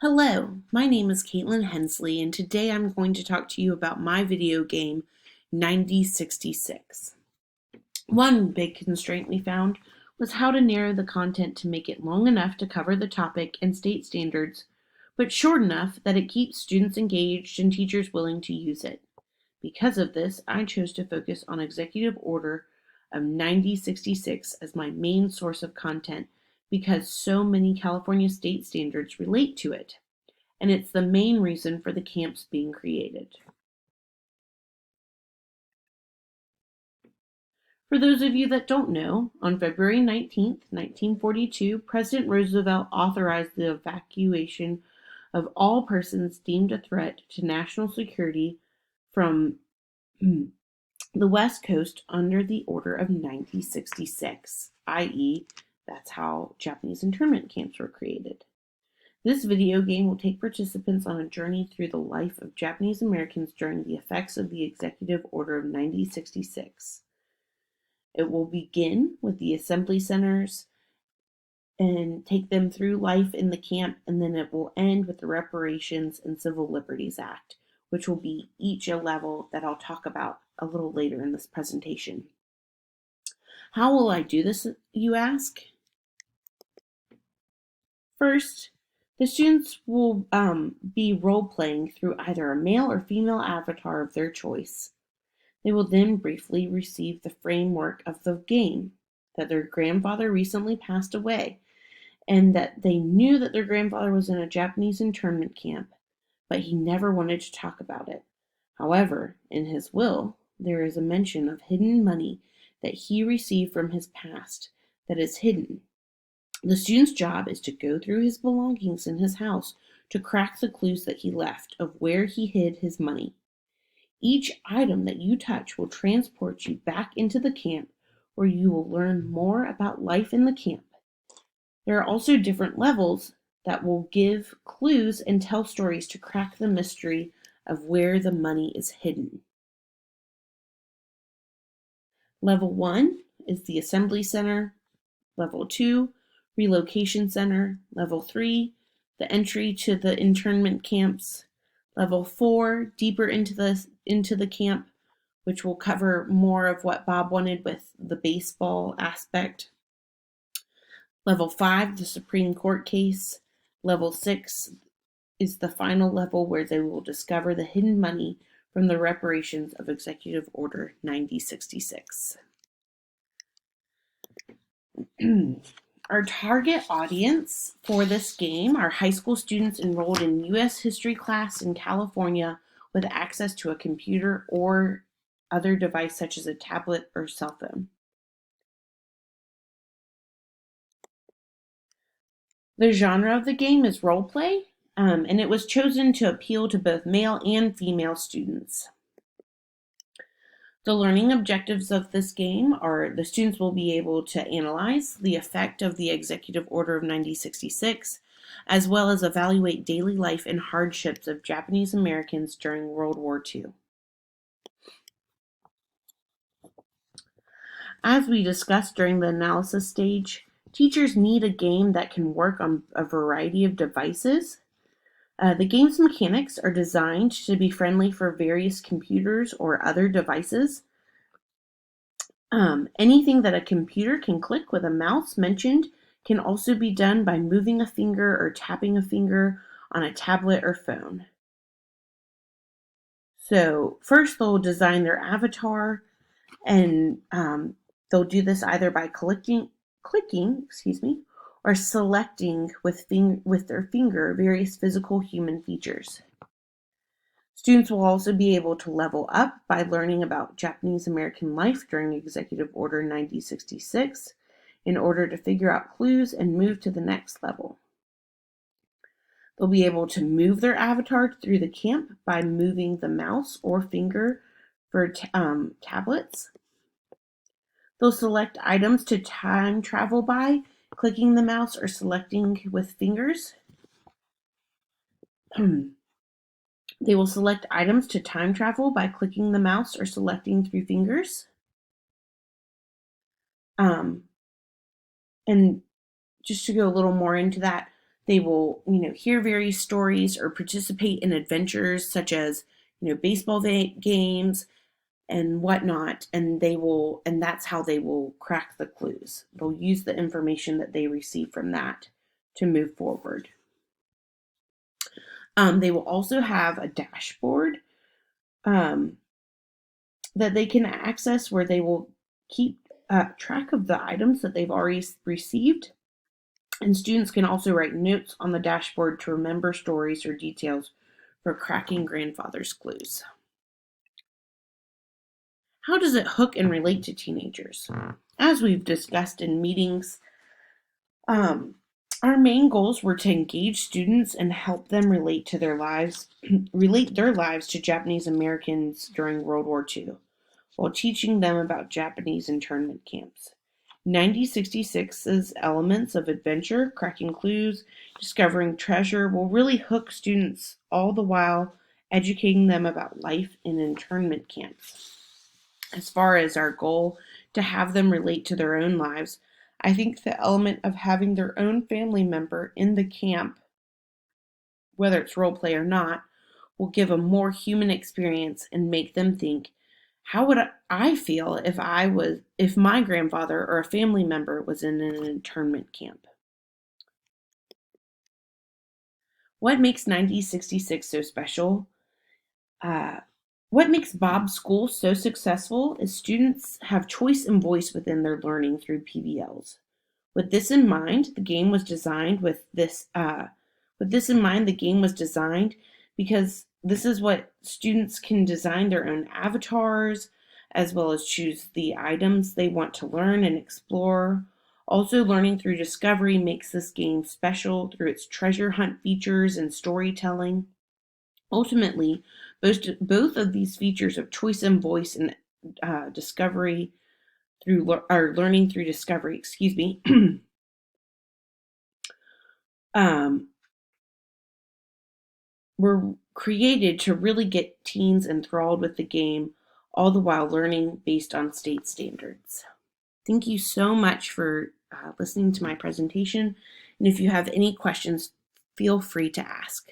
Hello, my name is Caitlin Hensley, and today I'm going to talk to you about my video game 9066. One big constraint we found was how to narrow the content to make it long enough to cover the topic and state standards, but short enough that it keeps students engaged and teachers willing to use it. Because of this, I chose to focus on Executive Order of 9066 as my main source of content because so many California state standards relate to it, and it's the main reason for the camps being created. For those of you that don't know, on February 19, 1942, President Roosevelt authorized the evacuation of all persons deemed a threat to national security from the West Coast under the Order of 9066, i.e., that's how Japanese internment camps were created. This video game will take participants on a journey through the life of Japanese Americans during the effects of the Executive Order of 9066. It will begin with the assembly centers and take them through life in the camp, and then it will end with the Reparations and Civil Liberties Act, which will be each a level that I'll talk about a little later in this presentation. How will I do this, you ask? First, the students will be role-playing through either a male or female avatar of their choice. They will then briefly receive the framework of the game, that their grandfather recently passed away, and that they knew that their grandfather was in a Japanese internment camp, but he never wanted to talk about it. However, in his will, there is a mention of hidden money that he received from his past that is hidden. The student's job is to go through his belongings in his house to crack the clues that he left of where he hid his money. Each item that you touch will transport you back into the camp, where you will learn more about life in the camp. There are also different levels that will give clues and tell stories to crack the mystery of where the money is hidden. Level 1 is the Assembly Center. Level 2, Relocation Center. Level 3, the entry to the internment camps. Level 4, deeper into the camp, which will cover more of what Bob wanted with the baseball aspect. Level 5, the Supreme Court case. Level 6 is the final level where they will discover the hidden money from the reparations of Executive Order 9066. Our target audience for this game are high school students enrolled in U.S. history class in California with access to a computer or other device such as a tablet or cell phone. The genre of the game is role play, and it was chosen to appeal to both male and female students. The learning objectives of this game are the students will be able to analyze the effect of the Executive Order of 9066, as well as evaluate daily life and hardships of Japanese Americans during World War II. As we discussed during the analysis stage, teachers need a game that can work on a variety of devices. The game's mechanics are designed to be friendly for various computers or other devices. Anything that a computer can click with a mouse mentioned can also be done by moving a finger or tapping a finger on a tablet or phone. So first they'll design their avatar, and they'll do this either by clicking, or selecting with their finger various physical human features. Students will also be able to level up by learning about Japanese American life during Executive Order 9066 in order to figure out clues and move to the next level. They'll be able to move their avatar through the camp by moving the mouse or finger for tablets. They'll select items to time travel by clicking the mouse or selecting with fingers. They will select items to time travel by clicking the mouse or selecting through fingers. And just to go a little more into that, They will, hear various stories or participate in adventures such as, baseball games and whatnot, and that's how they will crack the clues. They'll use the information that they receive from that to move forward. They will also have a dashboard um, that they can access where they will keep track of the items that they've already received. And students can also write notes on the dashboard to remember stories or details for cracking grandfather's clues. How does it hook and relate to teenagers? As we've discussed in meetings, our main goals were to engage students and help them relate their lives to Japanese Americans during World War II, while teaching them about Japanese internment camps. 9066's elements of adventure, cracking clues, discovering treasure will really hook students, all the while educating them about life in internment camps. As far as our goal to have them relate to their own lives, I think the element of having their own family member in the camp, whether it's role play or not, will give a more human experience and make them think, how would I feel if my grandfather or a family member was in an internment camp? What makes 9066 so special? What makes Bob's school so successful is students have choice and voice within their learning through PBLs. With this in mind, the game was designed because this is what students can design their own avatars, as well as choose the items they want to learn and explore. Also, learning through discovery makes this game special through its treasure hunt features and storytelling. Ultimately, both of these features of choice and voice and discovery learning through discovery, were created to really get teens enthralled with the game, all the while learning based on state standards. Thank you so much for listening to my presentation, and if you have any questions, feel free to ask.